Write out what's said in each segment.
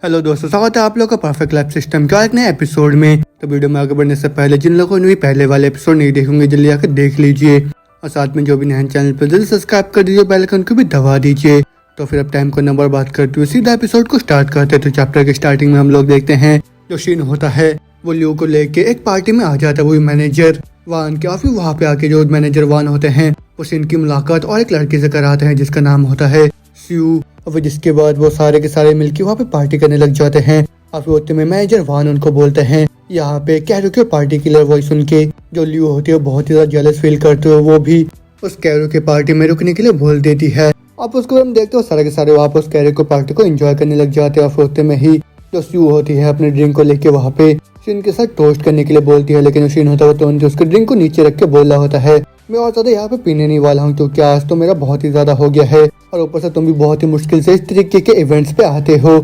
Hello दोस्तों, स्वागत है आप लोग का परफेक्ट लाइफ सिस्टम के एक नए एपिसोड में। तो वीडियो में आगे बढ़ने से पहले जिन लोगों ने भी पहले वाले एपिसोड नहीं देखेंगे जल्दी आकर देख लीजिए और साथ में जो भी नए चैनल पर जल्दी सब्सक्राइब कर दीजिए, बेल आइकन को भी दबा दीजिए। तो फिर अब टाइम को नंबर बात करते हुए सीधा एपिसोड को स्टार्ट करते हैं। तो चैप्टर के स्टार्टिंग में हम लोग देखते हैं जो शीन होता है वो लियो को लेके एक पार्टी में आ जाता है। वही मैनेजर वान के, और फिर वहाँ पे आके जो मैनेजर वान होते हैं वो शीन की मुलाकात और एक लड़की से कराते हैं जिसका नाम होता है स्यू। और फिर जिसके बाद वो सारे के सारे मिलके वहाँ पे पार्टी करने लग जाते हैं। और फिर होते में मैनेजर वान उनको बोलते हैं यहाँ पे क्या रुके पार्टी के लिए। वही सुन के जो लियो होती है बहुत ही ज्यादा जेलस फील करते हुए वो भी उस कैरो के पार्टी में रुकने के लिए बोल देती है। अब उसको हम देखते हो सारे के सारे वहाँ पे उस कैरो के पार्टी को एंजॉय करने लग जाते हैं। और फिर होते में ही जो स्यू होती है अपने ड्रिंक को लेके वहाँ पे शीन के साथ टोस्ट करने के लिए बोलती है, लेकिन शीन होता है तो उसके ड्रिंक को नीचे रख के बोल रहा होता है मैं और ज्यादा यहाँ पे पीने नहीं वाला हूँ क्योंकि आज तो मेरा बहुत ही ज्यादा हो गया है और ऊपर से तुम भी बहुत ही मुश्किल से इस तरीके के इवेंट्स पे आते हो।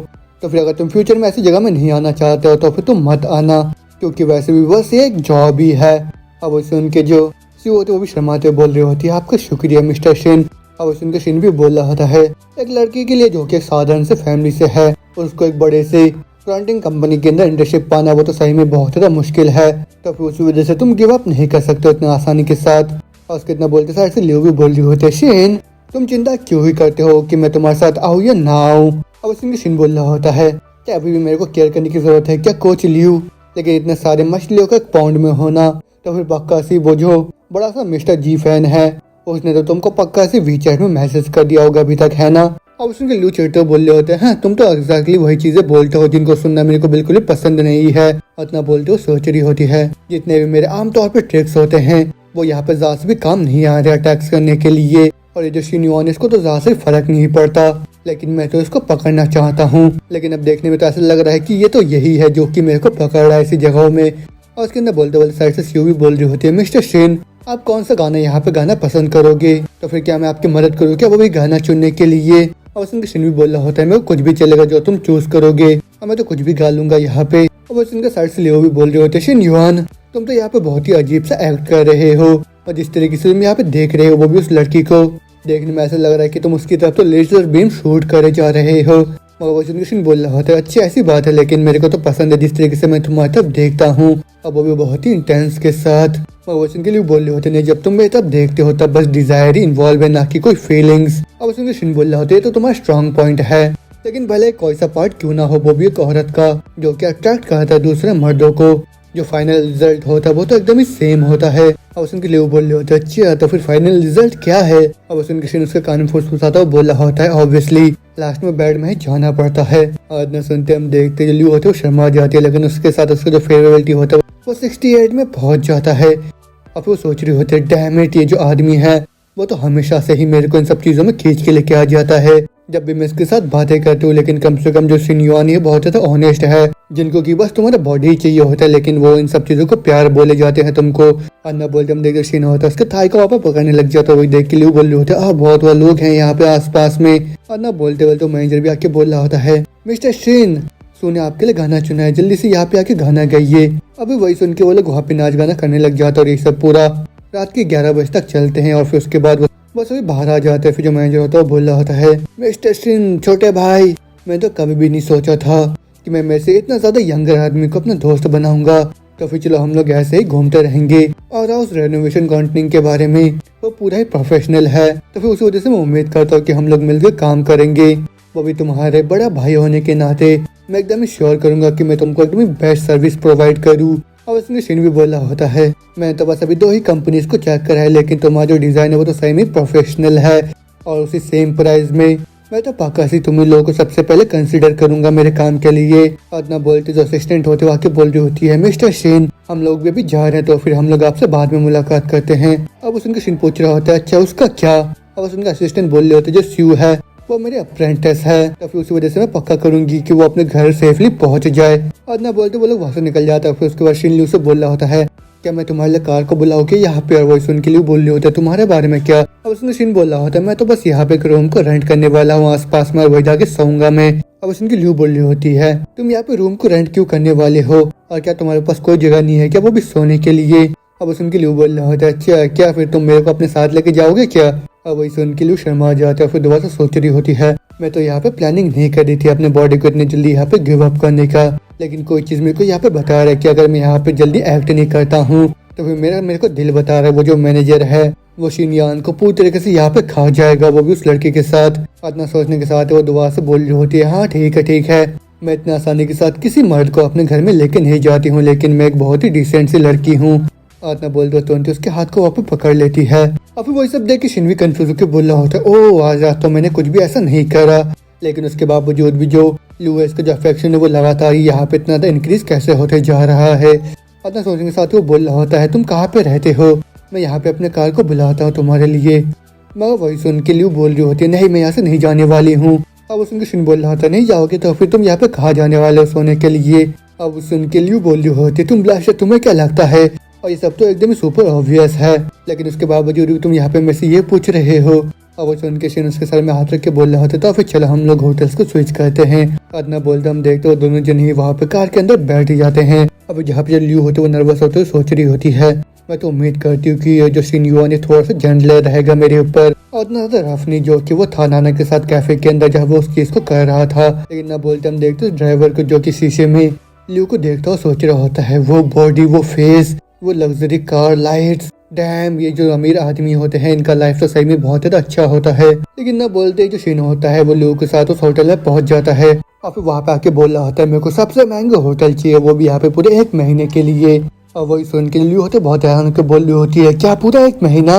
तो फिर अगर तुम फ्यूचर में ऐसी जगह में नहीं आना चाहते हो तो फिर तुम मत आना क्योंकि वैसे भी बस ये एक जॉब ही है। अब सुन के जो स्यू होती है वो भी शर्माते हुए बोल रही होती है आपका शुक्रिया मिस्टर शीन। अब सुन के शीन भी बोल रहा होता है एक लड़की के लिए जो कि एक साधारण से फैमिली से है और उसको एक बड़े से फ्रंटिंग कंपनी के अंदर इंटर्नशिप पाना वो तो सही में बहुत ज्यादा मुश्किल है। तो फिर उस वजह से तुम गिव अप नहीं कर सकते इतना आसानी के साथ। और उसके इतना बोलते साइड से लियो भी बोल रही होती है शीन तुम चिंता क्यों ही करते हो कि मैं तुम्हारे साथ आऊँ या ना आऊँ। अब उसमें शीन बोल रहा होता है क्या अभी भी मेरे को केयर करने की जरूरत है क्या कोच लियो, लेकिन इतने सारे मछलियों का एक पाउंड में होना। तो फिर पक्का सी वो जो बड़ा सा मिस्टर जी फैन है उसने तो तुमको पक्का सी वीचैट में मैसेज कर दिया होगा अभी तक, है ना। अब उसके लियो चिढ़ते बोल रहे होते हैं तुम तो एग्जैक्टली वही चीजें बोलते हो जिनको सुनना मेरे को बिल्कुल भी पसंद नहीं है। उतना बोलते हो सोच रही होती है जितने भी मेरे आमतौर पर ट्रिक्स होते हैं वो यहाँ पे ज्यादा से भी काम नहीं आ रहा अटैक्स करने के लिए। और ये जो शिन्युआन इसको तो ज्यादा से फर्क नहीं पड़ता लेकिन मैं तो इसको पकड़ना चाहता हूँ। लेकिन अब देखने में तो ऐसा लग रहा है कि ये तो यही है जो कि मेरे को पकड़ रहा है ऐसी जगहों में। और उसके अंदर बोलते बोलते साइड से स्यू भी बोल रही होती है मिस्टर शीन आप कौन सा गाना यहाँ पे गाना पसंद करोगे, तो फिर क्या मैं आपकी मदद करूँ क्या वो भी गाना चुनने के लिए। और उसके शीन भी बोल रहा होता है मैं कुछ भी चलेगा जो तुम चूज करोगे और मैं तो कुछ भी गा लूंगा यहाँ पे। और उसके साइड से लियो भी बोल रहे होते हैं शिन्युआन तुम तो यहाँ पे बहुत ही अजीब सा एक्ट कर रहे हो और जिस तरीके से तुम यहाँ पे देख रहे हो वो भी उस लड़की को देखने में ऐसा लग रहा है कि तुम उसकी तरफ तो लेजर बीम शूट करे जा रहे हो। मगर बोल रहा होता है अच्छी ऐसी बात है लेकिन मेरे को तो पसंद है जिस तरीके से मैं तुम्हारी तरफ देखता हूँ और वो भी बहुत ही इंटेंस के साथ। मगर के लिए बोल रहे होते नहीं जब तुम मेरी तरफ देखते हो तब बस डिजायर ही इन्वॉल्व है ना कि कोई फीलिंग्स। अब उसमें बोल रहा होता है तो तुम्हारा स्ट्रॉन्ग पॉइंट है लेकिन भले कोई सा पार्ट क्यों ना हो वो भी एक औरत का जो कि अट्रैक्ट करता है दूसरे मर्दों को, जो फाइनल रिजल्ट होता है वो तो एकदम ही सेम होता है। अब उसके लिए बोल रहे होते हैं अच्छा तो फिर फाइनल रिजल्ट क्या है। अब उसके कान में फुसफुसाता हुआ बोल रहा होता है ऑब्वियसली लास्ट में बेड में ही जाना पड़ता है। और न सुनते हम देखते जो लियो होते है वो शर्मा जाती है लेकिन उसके साथ उसका जो फेवरेबिलिटी होता है वो 68 में पहुंच जाता है। अब वो सोच रही होती है डैम इट ये जो आदमी है वो तो हमेशा से ही मेरे को इन सब चीजों में खींच के लेके आ जाता है जब भी मैं इसके साथ बातें करती हूँ। लेकिन कम से कम जो शिन्युआन है बहुत ज्यादा ऑनेस्ट है जिनको कि बस तुम्हारा बॉडी ही चाहिए होता है लेकिन वो इन सब चीजों को प्यार बोले जाते हैं तुमको। और न बोलते हम देखते शीन होता है उसके थाई को वापस पकड़ने लग जाता है। वही देख के लिए बोल रहे होते हैं बहुत वो लोग हैं यहाँ पे आसपास में। और न बोलते बोलते मैनेजर भी आके बोल रहा होता है मिस्टर शीन सुने आपके लिए गाना चुना है जल्दी से यहाँ पे आके गाना गाइए। अभी वही सुन के वो लोग वहाँ पे नाच गाना करने लग जाता है और ये सब पूरा रात के 11 बजे तक चलते हैं। और फिर उसके बाद बस वही बाहर आ जाते हैं। फिर जो मैनेजर होता है वो बोल रहा होता है मिस्टर शीन छोटे भाई मैं तो कभी भी नहीं सोचा था कि मैं में से इतना ज्यादा यंगर आदमी को अपना दोस्त बनाऊंगा। तो फिर चलो हम लोग ऐसे ही घूमते रहेंगे। और उस रेनोवेशन कंपनी के बारे में वो पूरा ही प्रोफेशनल है तो फिर उसी वजह से मैं उम्मीद करता हूँ कि हम लोग मिलकर काम करेंगे। वो भी तुम्हारे बड़ा भाई होने के नाते मैं एकदम ही श्योर करूंगा कि मैं तुमको एकदम ही बेस्ट सर्विस प्रोवाइड करूँ। और उसने शीन भी बोला होता है मैं तो बस अभी 2 ही कंपनीज को चेक करा है लेकिन तुम्हारा जो डिजाइन है वो तो सही में प्रोफेशनल है और उसी सेम प्राइस में मैं तो पक्का सी तुम लोगों को सबसे पहले कंसीडर करूंगा मेरे काम के लिए। और ना बोलते जो असिस्टेंट होते वहाँ के बोल रही होती है मिस्टर शीन हम लोग भी अभी जा रहे हैं तो फिर हम लोग आपसे बाद में मुलाकात करते हैं। अब उसके शीन पूछ रहा होता है अच्छा उसका क्या। अब उसका असिस्टेंट बोल रहे होते जो स्यू है वो मेरे अप्रेंटिस है तो फिर उसी वजह से मैं पक्का करूंगी कि वो अपने घर सेफली पहुंच जाए। और ना बोलते वो लोग वहां से निकल जाता है। फिर उसके बाद शीन लियो से बोल रहा होता है क्या मैं तुम्हारे लिए कार को बुलाऊंगी यहाँ पे। और वही सुन के लिए बोल रहे होते हैं तुम्हारे बारे में क्या। अब उसने शीन बोल रहा होता है मैं तो बस यहाँ पे एक रूम को रेंट करने वाला हूँ आसपास में वही जाके सोऊंगा मैं। अब उसकी लियो बोल रही होती है तुम यहाँ पे रूम को रेंट क्यों करने वाले हो और क्या तुम्हारे पास कोई जगह नहीं है क्या वो भी सोने के लिए। अब उसके लियो बोल रहा होता है अच्छा क्या फिर तुम मेरे को अपने साथ लेके जाओगे क्या। अब वही सुन के लिए शर्मा जाता है। फिर दोबारा सोच रही होती है मैं तो यहाँ पे प्लानिंग नहीं कर रही थी अपने बॉडी को इतनी जल्दी यहाँ पे गिव अप करने का, लेकिन कोई चीज़ मेरे को यहाँ पे बता रहा है कि अगर मैं यहाँ पे जल्दी एक्ट नहीं करता हूँ तो फिर मेरे को दिल बता रहा है वो जो मैनेजर है वो शिनयान को पूरी तरीके से यहाँ पे खा जाएगा, वो भी उस लड़की के साथ। इतना सोचने के साथ वो दोबारा से बोल रही होती है, हाँ ठीक है, मैं इतना आसानी के साथ किसी मर्द को अपने घर में लेके नहीं जाती हूँ, लेकिन मैं एक बहुत ही डिसेंट सी लड़की हूँ। आतना बोलते हो तुरंत उसके हाथ को वहाँ पे पकड़ लेती है और फिर वही सब देख के शिन भी कंफ्यूज होकर बोल रहा होता है, ओ आज तो मैंने कुछ भी ऐसा नहीं करा। लेकिन उसके बावजूद भी जो लुइस का जो अफेक्शन है वो लगातार यहाँ पे इतना इंक्रीज कैसे होते जा रहा है। इतना सोचने के साथ वो बोल रहा होता है, तुम कहाँ पे रहते हो, मैं यहाँ पे अपने कार को बुलाता हूँ तुम्हारे लिए। मगर वही सुन के लियो बोल रही होती है, नहीं मैं यहाँ से नहीं जाने वाली हूँ। अब सुन के शिन बोल रहा था, नहीं जाओगे तो फिर तुम यहाँ पे कहाँ जाने वाले हो सोने के लिए। अब सुन के लियो बोल रही होती है, तुम ब्लास्ट तुम्हें क्या लगता है, और ये सब तो एकदम सुपर ऑब्वियस है, लेकिन उसके बावजूद भी तुम यहाँ पे मेरे से ये पूछ रहे हो। अब वो सुन के शिन उसके सर में हाथ रख के बोल रहा होता, तो फिर चलो हम लोग होटल्स को स्विच करते हैं। अदना बोलते हम देखते हो दोनों जन ही वहाँ पे कार के अंदर बैठ जाते हैं। अब जहाँ पे लियो होते वो नर्वस होते हुए सोच रही होती है, मैं तो उम्मीद करती हूँ कि जो शिनयुआन है थोड़ा सा जेंटल रहेगा मेरे ऊपर और इतना ज्यादा रफ नहीं, जो कि वो था नाना के साथ कैफे के अंदर जहाँ वो उस चीज को कर रहा था। लेकिन ना बोलते हम देखते ड्राइवर को जो कि शीशे में लियो को देखता हुआ सोच रहा होता है, वो बॉडी, वो फेस, वो लग्जरी कार, लाइट्स, डैम, ये जो अमीर आदमी होते हैं इनका लाइफ तो सही में बहुत ज्यादा अच्छा होता है। लेकिन ना बोलते जो शिन होता है वो लियो के साथ उस होटल में पहुंच जाता है और फिर वहाँ पे आके बोल रहा होता है, मेरे को सबसे महंगा होटल चाहिए, वो भी यहाँ पे पूरे 1 महीने के लिए। और वही सुन के लियो होते बहुत हैरान होकर बोल रही होती है, क्या पूरा 1 महीना,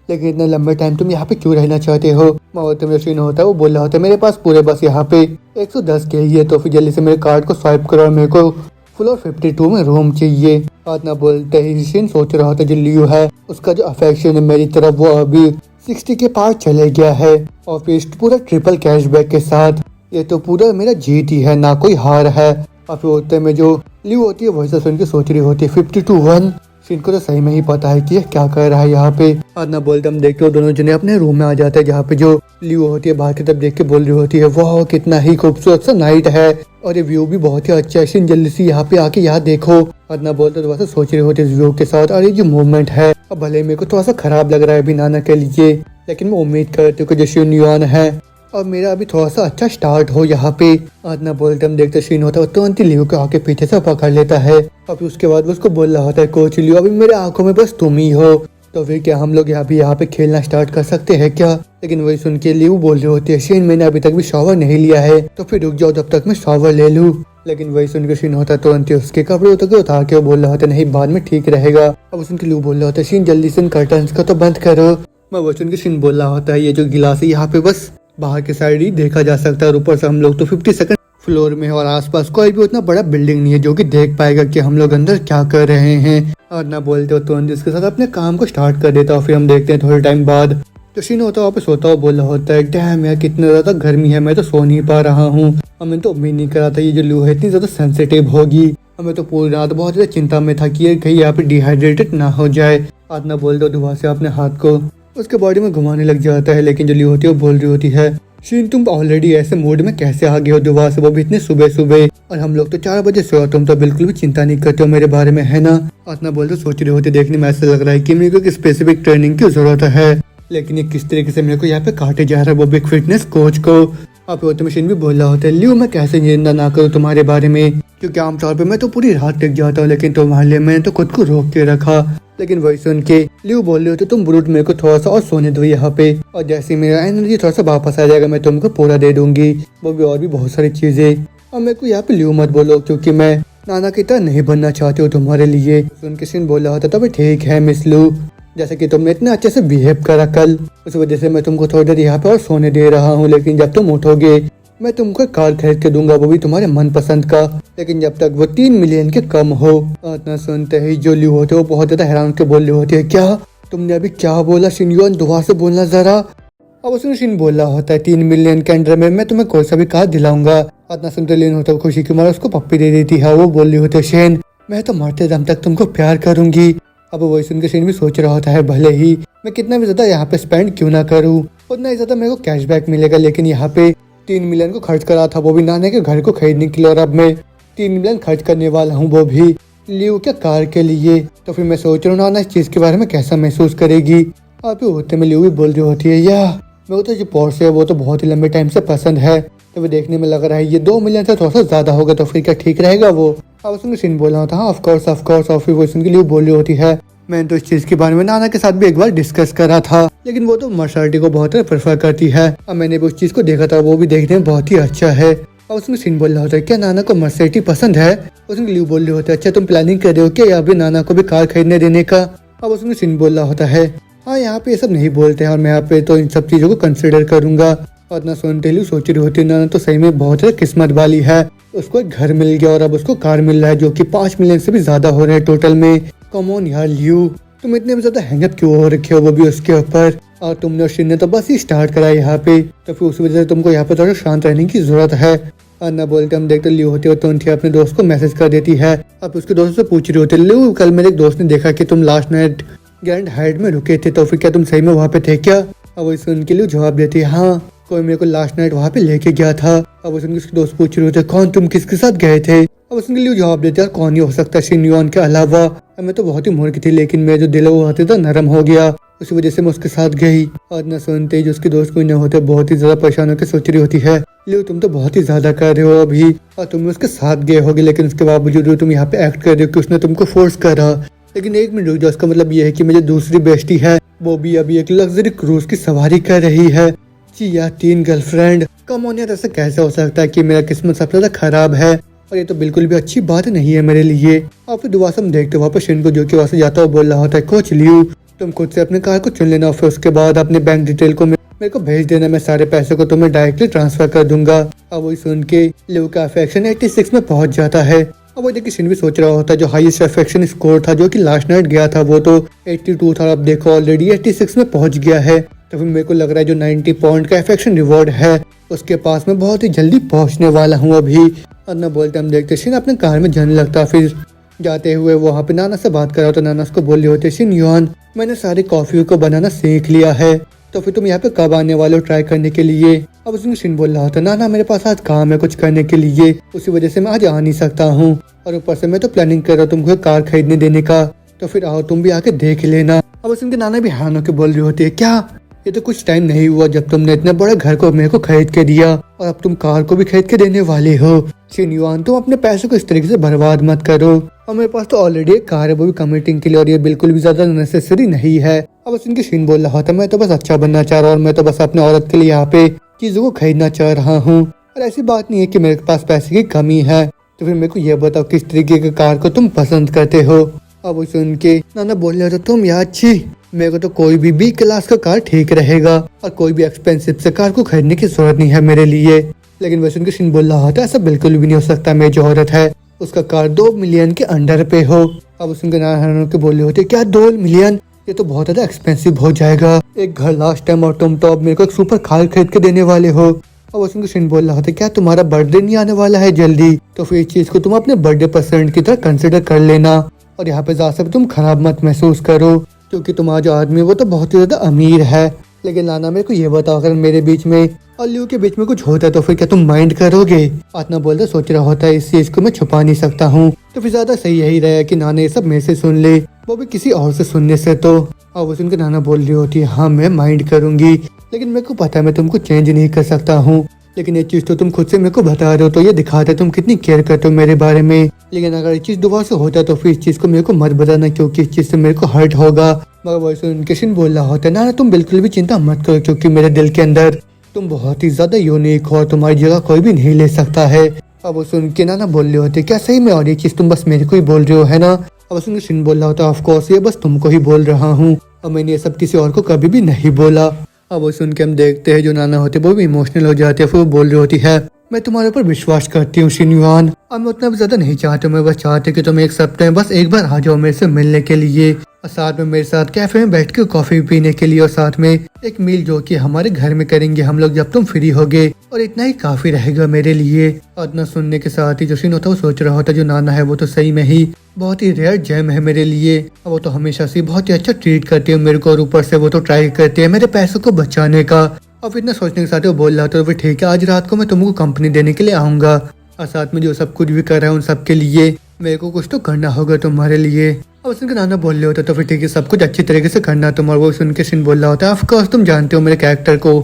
लेकिन इतना लंबे टाइम तुम यहाँ पे क्यों रहना चाहते हो। मगर सीन होता है वो बोल रहा होता है, मेरे पास पूरे बस यहाँ पे 110 के ही है, तो फिर जल्दी से मेरे कार्ड को स्वाइप करो और मेरे को फ्लोर 52 में रूम चाहिए। बात ना बोलते ही सीन सोच रहा होता है जो लियो है उसका जो अफेक्शन है मेरी तरफ वो अभी 60 के पार चले गया है, और फिर पूरा ट्रिपल कैशबैक के साथ ये तो पूरा मेरा जीत ही है, ना कोई हार है। और फिर होते में जो लियो होती है वही सुन के सोच रही होती है 52-1। सीन को तो सही में ही पता है कि ये क्या कर रहा है यहाँ पे। आज ना बोलते हम देखते हो दोनों जने अपने रूम में आ जाते हैं, जहाँ पे जो लियो होती है बाहर की तरफ देख के बोल रही होती है, वाह कितना ही खूबसूरत सा नाइट है और ये व्यू भी बहुत ही अच्छा है, सीन जल्दी से यहाँ पे आके यहाँ देखो। आज ना बोलते तो वैसे सोच रहे होते इस व्यू के साथ, और ये जो मूवमेंट है अब भले मेरे को थोड़ा सा खराब लग रहा है अभी नाना के लिए, लेकिन मैं उम्मीद करती हूँ कि जो शिनयुआन है और मेरा अभी थोड़ा सा अच्छा स्टार्ट हो यहाँ पे। आज ना बोलते हम देखते सीन होता है तुरंत लियो को आके पीछे से पकड़ लेता है और फिर उसके बाद उसको बोल रहा होता है, कोच लियो अभी मेरे आंखों में बस तुम ही हो, तो फिर क्या हम लोग यहाँ पे खेलना स्टार्ट कर सकते हैं क्या। लेकिन वही सुन के लियो बोल रही होती है, शीन मैंने अभी तक भी शॉवर नहीं लिया है, तो फिर रुक जाओ जब तक मैं शॉवर ले लूँ। लेकिन वही सुन के शीन होता है तुरंत उसके कपड़े उतार के बोल रहा होता है, नहीं बाद में ठीक रहेगा। अब सुन के लियो बोल रहा होता है, शीन जल्दी से कर्टन्स को तो बंद करो। मैं वो सुन के शीन बोल रहा होता है, ये जो गिलास है यहाँ पे बस बाहर के साइड ही देखा जा सकता है, और ऊपर से हम लोग तो 52nd फ्लोर में है और आसपास कोई भी उतना बड़ा बिल्डिंग नहीं है जो कि देख पाएगा कि हम लोग अंदर क्या कर रहे हैं। और ना बोलते हो तुरंत इसके साथ अपने काम को स्टार्ट कर देता, और फिर हम देखते हैं थोड़े टाइम बाद तो शीन होता है वापस सोता हुआ बोल रहा होता है, डैम यार कितना ज्यादा गर्मी है, मैं तो सो नहीं पा रहा हूँ, और मैं तो उम्मीद नहीं करा था ये जो लू है इतनी ज्यादा सेंसिटिव होगी, और मैं तो पूरी रात बहुत ज्यादा चिंता में था कि ये कहीं यहाँ पे डिहाइड्रेटेड ना हो जाए। आज ना बोलते हो दुआ से अपने हाथ को उसके बॉडी में घुमाने लग जाता है, लेकिन जो लू होती है वो बोल रही होती है, शीन तुम ऑलरेडी ऐसे मूड में कैसे आ गए हो दुआ से, वो भी इतने सुबह सुबह, और हम लोग तो 4 बजे सो, तुम तो बिल्कुल भी चिंता नहीं करते हो मेरे बारे में है ना। इतना बोलते सोच रहे होते देखने में ऐसा लग रहा है कि मेरे को स्पेसिफिक ट्रेनिंग की जरूरत है, लेकिन ये किस तरीके से मेरे को यहाँ पे काटे जा रहा है वो भी एक फिटनेस कोच को। आप होते मशीन भी बोल रहा होता है, लियो मैं कैसे निंदा ना करूँ तुम्हारे बारे में, क्योंकि आमतौर पे मैं तो पूरी रात टिक जाता हूँ, लेकिन तुम्हारे लिए मैंने तो खुद को रोक के रखा। लेकिन वही सुन के लियो बोल रहे हो तो तुम ब्रूट मेरे को थोड़ा सा और सोने दो यहाँ पे, और जैसे मेरा एनर्जी थोड़ा सा वापस आ जाएगा मैं तुमको पूरा दे दूंगी, वो भी और भी बहुत सारी चीजें। और मेरे को यहाँ पे लियो मत बोलो क्योंकि मैं नाना की तरह नहीं बनना चाहती हूँ तुम्हारे लिए। सुन के सीन बोल रहा होता तभी ठीक है मिस लू, जैसे कि तुमने इतने अच्छे से बिहेव करा कल, उस वजह से मैं तुमको थोड़ी देर यहाँ पे और सोने दे रहा हूँ, लेकिन जब तुम उठोगे मैं तुमको कार खरीद के दूंगा, वो भी तुम्हारे मनपसंद का, लेकिन जब तक वो 3 मिलियन के कम हो। इतना सुनते ही जो लियो होते वो बहुत ज्यादा हैरान के बोल रहे होते है, क्या तुमने अभी क्या बोला शिनयुआन, दुआ से बोलना जरा। अब उसने शिन बोल रहा होता है 3 मिलियन के अंडर में मैं तुम्हें कोई सा भी कार दिलाऊंगा। इतना सुनते लिन होता है खुशी की मारे उसको पप्पी दे देती है, वो बोल रही होती है, शेन मैं तो मरते दम तक तुमको प्यार करूंगी। अब वही सुन के शेन भी सोच रहा होता है, भले ही मैं कितना भी ज्यादा यहाँ पे स्पेंड क्यों ना करूँ, उतना ही ज्यादा मेरे को कैशबैक मिलेगा, लेकिन यहाँ पे 3 मिलियन को खर्च करा था वो भी नाने के घर को खरीदने के लिए, और अब मैं 3 मिलियन खर्च करने वाला हूँ वो भी लियो के कार के लिए। तो फिर मैं सोच रहा हूँ नाना इस चीज के बारे में कैसा महसूस करेगी। और फिर होते में लियो भी बोल रही होती है, या मेरे को तो जो पोर्शे है वो तो बहुत ही लंबे टाइम से पसंद है, तो वो देखने में लग रहा है ये 2 मिलियन से थोड़ा सा ज्यादा होगा, तो फिर क्या ठीक रहेगा वो। अब उसमें सीन बोल रहा था हाँ ऑफकोर्स और फिर वो उनके लिए बोल रही होती है मैंने तो इस चीज के बारे में नाना के साथ भी एक बार डिस्कस करा था, लेकिन वो तो मर्सिडीज को बहुत प्रेफर करती है। अब मैंने भी उस चीज को देखा था, वो भी देखने में बहुत ही अच्छा है। और उसमें सीन बोल रहा होता है क्या नाना को मर्सिडीज पसंद है। उसमें ल्यू बोल रहे होते हैं अच्छा तुम प्लानिंग कर रहे हो क्या यहाँ भी नाना को भी कार खरीदने देने का। अब उसमें सीन बोल रहा होता है हाँ यहाँ पे ये सब नहीं बोलते हैं और मैं यहाँ पे तो इन सब चीजों को कंसिडर करूंगा। और ना सुनते ल्यू सोच रही होती है नाना तो सही में बहुत किस्मत वाली है, उसको एक घर मिल गया और अब उसको कार मिल रहा है जो कि 5 मिलियन से भी ज्यादा हो रहे हैं टोटल में। कम ऑन यार ल्यू, तुम इतने भी ज्यादा हैंगअप क्यों हो रखे हो, वो भी उसके ऊपर। और तुमने और शिन ने तो बस ही स्टार्ट करा यहाँ पे, तो फिर उस वजह से तुमको यहाँ पे थोड़ा शांत रहने की जरूरत है। और ना बोलते हम देखते ल्यू होती है तो उनकी अपने दोस्त को मैसेज कर देती है। अब उसके दोस्त से पूछ रही होती है ल्यू कल मेरे एक दोस्त ने देखा कि तुम लास्ट नाइट ग्रैंड हाइट में रुके थे, तो फिर क्या तुम सही में वहाँ पे थे क्या। अब वो उनके लिए जवाब देती है हाँ कोई मेरे को लास्ट नाइट वहाँ पे लेके गया था। अब उसके दोस्त पूछ रहे होते कौन, तुम किसके साथ गए थे। अब उसके लिए जवाब देते यार कौन ही हो सकता है शिनयुआन के अलावा। मैं तो बहुत ही मूर्ख थी लेकिन मेरा जो दिल है वो होते था नरम हो गया, उसी वजह से मैं उसके साथ गई। और न सुनते ही उसके दोस्त कोई न होते बहुत ही ज्यादा परेशान होकर सोच रही होती है लियो तुम तो बहुत ही ज्यादा कर रहे हो अभी, और तुम उसके साथ गए होगे लेकिन उसके बावजूद तुम यहाँ पे एक्ट कर रहे हो कि उसने तुमको फोर्स करा। लेकिन एक मिनट रुक जाओ, उसका मतलब ये है कि मेरी दूसरी बेस्टी है वो भी अभी एक लग्जरी क्रूज की सवारी कर रही है। जी यार 3 गर्लफ्रेंड, कम ऑन यार ऐसा कैसे हो सकता है कि मेरा किस्मत सबसे ज्यादा खराब है, और ये तो बिल्कुल भी अच्छी बात नहीं है मेरे लिए। और फिर दुआ से हम देखते वहाँ पर शिन को जो कि वहाँ से जाता हुआ बोल रहा होता है कोच लियू तुम खुद से अपने कार को चुन लेना, फिर उसके बाद अपने बैंक डिटेल को मेरे को भेज देना, मैं सारे पैसे को तुम्हें डायरेक्टली ट्रांसफर कर दूंगा। अब वही सुन के लियू का अफेक्शन 86 में पहुंच जाता है। अब वो देखिए शिन भी सोच रहा होता है जो हाईएस्ट अफेक्शन स्कोर था जो कि लास्ट नाइट गया था वो तो 82 था, अब देखो ऑलरेडी 86 में पहुंच गया है। तो फिर मेरे को लग रहा है जो 90 पॉइंट का अफेक्शन रिवॉर्ड है उसके पास में बहुत ही जल्दी पहुंचने वाला हूँ अभी। और न बोलते हम देखते शिन अपने कार में जाने लगता, फिर जाते हुए वहाँ पे नाना से बात करा तो नाना उसको बोल रहे होते शिनयुआन मैंने सारे कॉफी को बनाना सीख लिया है, तो फिर तुम यहाँ पे कब आने वाले हो ट्राई करने के लिए। अब उसमें शिन बोल रहा था नाना मेरे पास आज काम है कुछ करने के लिए, उसी वजह से मैं आज आ नहीं सकता हूँ, और ऊपर से मैं तो प्लानिंग कर रहा हूँ तुमको कार खरीदने देने का, तो फिर आओ तुम भी आके देख लेना। अब उसके नाना भी हानो के बोल रही होती है क्या ये तो कुछ टाइम नहीं हुआ जब तुमने इतने बड़े घर को मेरे को खरीद के दिया और अब तुम कार को भी खरीद के देने वाले हो। शिनयुआन तुम अपने पैसों को इस तरीके से बर्बाद मत करो, और मेरे पास तो ऑलरेडी एक कार है वो भी कमिटिंग के लिए, और ये बिल्कुल भी ज्यादा नेसेसरी नहीं है। अब बस इनकी शिन बोल रहा था मैं तो बस अच्छा बनना चाह रहा हूँ और मैं तो बस अपने औरत के लिए यहाँ पे चीजों को खरीदना चाह रहा हूँ, और ऐसी बात नहीं है कि मेरे पास पैसे की कमी है। तो फिर मेरे को ये बताओ किस तरीके की कार को तुम पसंद करते हो। अब सुन के नाना बोल रहा था तुम यार अच्छी, मेरे को तो कोई भी बी क्लास का कार ठीक रहेगा और कोई भी एक्सपेंसिव से कार को खरीदने की जरूरत नहीं है मेरे लिए। लेकिन वैसे उनके शिन बोल रहा था ऐसा बिल्कुल भी नहीं हो सकता, मेरी जो औरत है उसका कार 2 मिलियन के अंडर पे हो। अब उनके नाना के बोल रहे होते क्या 2 मिलियन, ये तो बहुत ज्यादा एक्सपेंसिव हो जाएगा, एक घर लास्ट टाइम और तुम तो अब मेरे को एक सुपर कार खरीद के देने वाले हो। अब उनके शिन बोल रहा था क्या तुम्हारा बर्थडे नहीं आने वाला है जल्दी, तो फिर इस चीज को तुम अपने बर्थडे परसेंट की तरह कंसिडर कर लेना, और यहाँ पे ज्यादा तुम खराब मत महसूस करो क्योंकि तुम्हारा जो आदमी वो तो बहुत ही ज्यादा अमीर है। लेकिन नाना मेरे को ये बताओ अगर मेरे बीच में और लियू के बीच में कुछ होता है तो फिर क्या तुम माइंड करोगे। आतना बोलता सोच रहा होता है इस चीज को मैं छुपा नहीं सकता हूँ, तो फिर ज्यादा सही यही रहेगा कि नाना ये सब मेरे से सुन ले, वो भी किसी और से सुनने से। तो अब उनके नाना बोल रही होती है हाँ मैं माइंड करूंगी, लेकिन मेरे को पता है मैं तुमको चेंज नहीं कर सकता हूँ, लेकिन ये चीज तो तुम खुद से मेरे को बता रहे हो तो ये दिखाते तुम कितनी केयर करते हो मेरे बारे में। लेकिन अगर ये चीज दोबारा से होता है तो फिर इस चीज को मेरे को मत बताना क्योंकि इस चीज से मेरे को हर्ट होगा। मगर वैसे उनके शिन बोल रहा होता है ना तुम बिल्कुल भी चिंता मत करो क्योंकि मेरे दिल के अंदर तुम बहुत ही ज्यादा यूनिक हो और तुम्हारी जगह कोई भी नहीं ले सकता है। अब वो सुन के नाना बोल रहे होते क्या सही में, और ये चीज तुम बस मेरे को ही बोल रहे हो है ना। अब उनके शिन बोल रहा होता है ऑफ कोर्स ये बस तुमको ही बोल रहा हूँ और मैंने ये सब किसी और को कभी भी नहीं बोला। अब वो सुन के हम देखते हैं जो नाना होते वो भी इमोशनल हो जाते हैं, फिर वो बोल रही होती है मैं तुम्हारे ऊपर विश्वास करती हूँ शिनयुआन, और मैं उतना भी ज्यादा नहीं चाहती हूँ, मैं बस चाहती कि तुम एक सप्ताह बस एक बार आ जाओ मेरे से मिलने के लिए और साथ में मेरे साथ कैफे में बैठ के कॉफी पीने के लिए और साथ में एक मील जो कि हमारे घर में करेंगे हम लोग जब तुम फ्री होगे, और इतना ही काफी रहेगा मेरे लिए। और इतना सुनने के साथ ही जो शिन होता है वो सोच रहा होता जो नाना है वो तो सही में ही बहुत ही रेयर जेम है मेरे लिए, और वो तो हमेशा से बहुत ही अच्छा ट्रीट करती है मेरे को, और ऊपर से वो तो ट्राई करती है मेरे पैसों को बचाने का। अब इतना सोचने के साथ वो बोल रहा था फिर ठीक है आज रात को मैं तुमको कंपनी देने के लिए आऊंगा, और साथ में जो सब कुछ भी कर रहा है उन सब के लिए मेरे को कुछ तो करना होगा तुम्हारे लिए। अब उनके नाना बोल रहे होते तो फिर ठीक है, सब कुछ अच्छी तरीके से करना तुम। और वो सुन के शिन बोल रहा होता है ऑफ कोर्स तुम जानते हो मेरे कैरेक्टर को।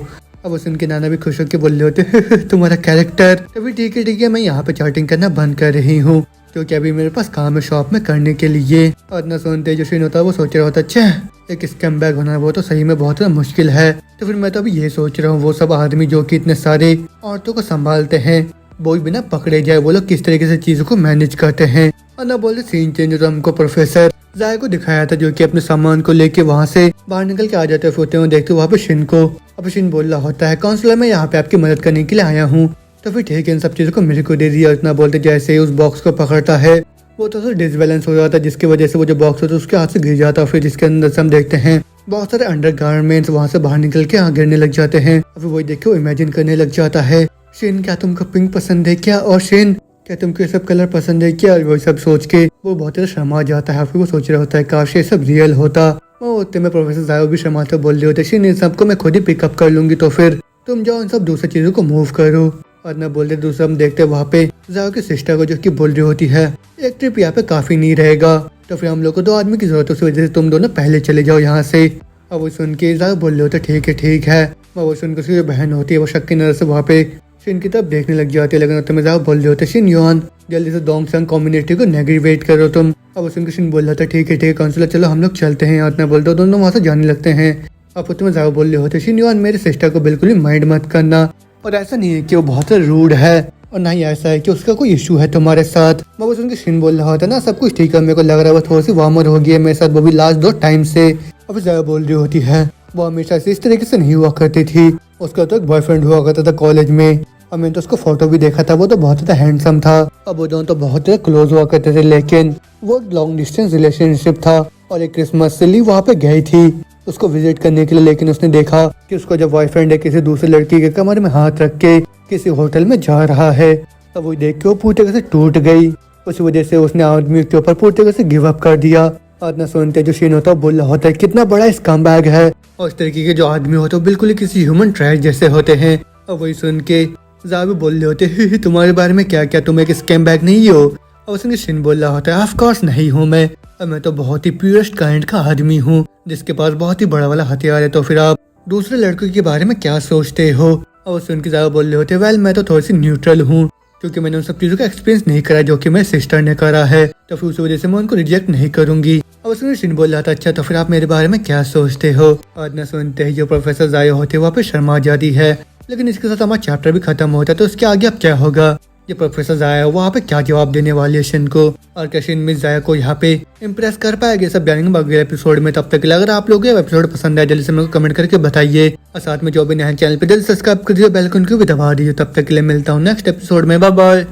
अब वो सुन के नाना भी खुश होकर बोल रहे होते तुम्हारा कैरेक्टर। तो फिर ठीक है मैं यहाँ पे चैटिंग करना बंद कर रही हूँ क्योंकि अभी मेरे पास काम है शॉप में करने के लिए। और न सुनते जो शिन होता है वो सोच रहा होता अच्छा एक स्कैम बैग होना वो तो सही में बहुत मुश्किल है। तो फिर मैं तो अभी ये सोच रहा हूँ वो सब आदमी जो कि इतने सारे औरतों को संभालते हैं वो बिना पकड़े जाए वो लोग किस तरीके से चीजों को मैनेज करते हैं। और ना बोले सीन चेंज तो हमको प्रोफेसर जाय को दिखाया था जो कि अपने सामान को लेके वहाँ से बाहर निकल के आ जाते होते हैं। देखते वहाँ पे शिन को। अब शिन बोल रहा होता है काउंसलर मैं यहाँ पे आपकी मदद करने के लिए आया हूँ। तो फिर ठीक है इन सब चीजों को मेरे को दे दिया। इतना बोलते जैसे ही उस बॉक्स को पकड़ता है वो तो डिसबैलेंस हो जाता है जिसकी वजह से वो जो बॉक्स होता है उसके हाथ से गिर जाता है। फिर जिसके अंदर से हम देखते हैं बहुत सारे अंडर गारमेंट्स वहाँ से बाहर निकल के गिरने लग जाते हैं। फिर वही देख के वो इमेजिन करने लग जाता है शेन क्या तुमको पिंक पसंद है क्या, और शेन क्या तुमको ये सब कलर पसंद है क्या। वो सब सोच के वो बहुत ज्यादा शर्मा जाता है। फिर वो सोच रहा होता है काश ये सब रियल होता। वो उतने में प्रोफेसर जायो भी शर्माते बोल रहे होते शेन इन सबको मैं खुद ही पिकअप कर लूंगी तो फिर तुम जाओ इन सब दूसरी चीजों को मूव करो। और न बोलते दूसरा हम देखते वहाँ पे जाओ की सिस्टर को जो कि बोल रही होती है एक ट्रिप यहाँ पे काफी नहीं रहेगा तो फिर हम लोग को 2 आदमी की जरूरत है उस वजह से तुम दोनों पहले चले जाओ यहाँ से। अब वो सुन के जाओ बोल रहे होते ठीक है। वो सुन के उसकी जो बहन होती है वो शक की नजर से वहाँ पे शिन की तरफ देखने लग जाती है। लेकिन तो में जाओ बोल रहे होते शिन योन जल्दी से दोंग संग कम्युनिटी को नेगेटिवेट करो तुम। अब सुन के शिन बोल रहा था ठीक है काउंसलर चलो हम लोग चलते हैं। और बोल दो दोनों वहाँ से जाने लगते हैं। अब तुम्हें जाओ बोल रहे होते शिन योन मेरे सिस्टर को बिल्कुल ही माइंड मत करना। और ऐसा नहीं है कि वो बहुत रूड है और ना ही ऐसा है कि उसका कोई इशू है तुम्हारे साथ। वो सुन के शिन बोल रहा होता ना सब कुछ ठीक है मेरे को लग रहा है वो थोड़ी सी वार्मर हो गई है मेरे साथ वो भी लास्ट 2 टाइम से। अब जाया बोल रही होती है वो हमेशा से इस तरीके से नहीं हुआ करती थी। उसका तो एक बॉयफ्रेंड हुआ करता था कॉलेज में और मैंने तो उसको फोटो भी देखा था वो तो बहुत ज्यादा हैंडसम था। अब वो दोनों तो बहुत ज्यादा क्लोज हुआ करते थे लेकिन वो लॉन्ग डिस्टेंस रिलेशनशिप था। और एक क्रिसमस से वहाँ पे गई थी उसको विजिट करने के लिए लेकिन उसने देखा कि उसका जो बॉयफ्रेंड है किसी दूसरी लड़की के कमर में हाथ रख के किसी होटल में जा रहा है। तब वो देख के वो पूरी तरह से टूट गई। उस वजह से उसने आदमी के ऊपर पूरी तरह से गिव अप कर दिया। और न सुनते जो शीन होता है बोल रहा होता है कितना बड़ा स्कम बैग है और इस तरीके के जो आदमी होते हैं बिल्कुल ही किसी ह्यूमन ट्रैश जैसे होते हैं। और वही सुन के जाबी बोल रहे होते तुम्हारे बारे में क्या तुम एक स्कैम बैग नहीं हो। और उसने शिन बोल रहा होता है ऑफ कोर्स नहीं हूँ मैं तो बहुत ही प्योरेस्ट काइंड का आदमी हूँ जिसके पास बहुत ही बड़ा वाला हथियार है। तो फिर आप दूसरे लड़कों के बारे में क्या सोचते हो। और सुन के जाबी बोल रहे होते वेल मैं तो थोड़ी सी न्यूट्रल हूँ क्योंकि मैंने उन सब चीजों का एक्सपीरियंस नहीं करा जो कि मेरी सिस्टर ने करा है तो फिर उस वजह से मैं उनको रिजेक्ट नहीं करूंगी। और उसने शिन बोल रहा था अच्छा तो फिर आप मेरे बारे में क्या सोचते हो। और न सुनते ही जो प्रोफेसर जायो होते वहाँ पे शर्मा जाती है। लेकिन इसके साथ हमारा चैप्टर भी खत्म होता है तो उसके आगे अब क्या होगा ये प्रोफेसर जाया वहाँ पे क्या जवाब देने वाली है शिन को और क्या शिन मिस जाया को यहाँ पे इम्प्रेस कर पाएगा सब जानेंगे अगले एपिसोड में। तब तक के लिए अगर आप लोग ये एपिसोड पसंद आया जल्दी से मेरे को कमेंट करके बताइए और साथ में जो भी नया चैनल पे जल्दी सब्सक्राइब कर दीजिए बेल आइकन को भी दबा दीजिए। तब तक के लिए मिलता हूँ नेक्स्ट एपिसोड में बाय बाय।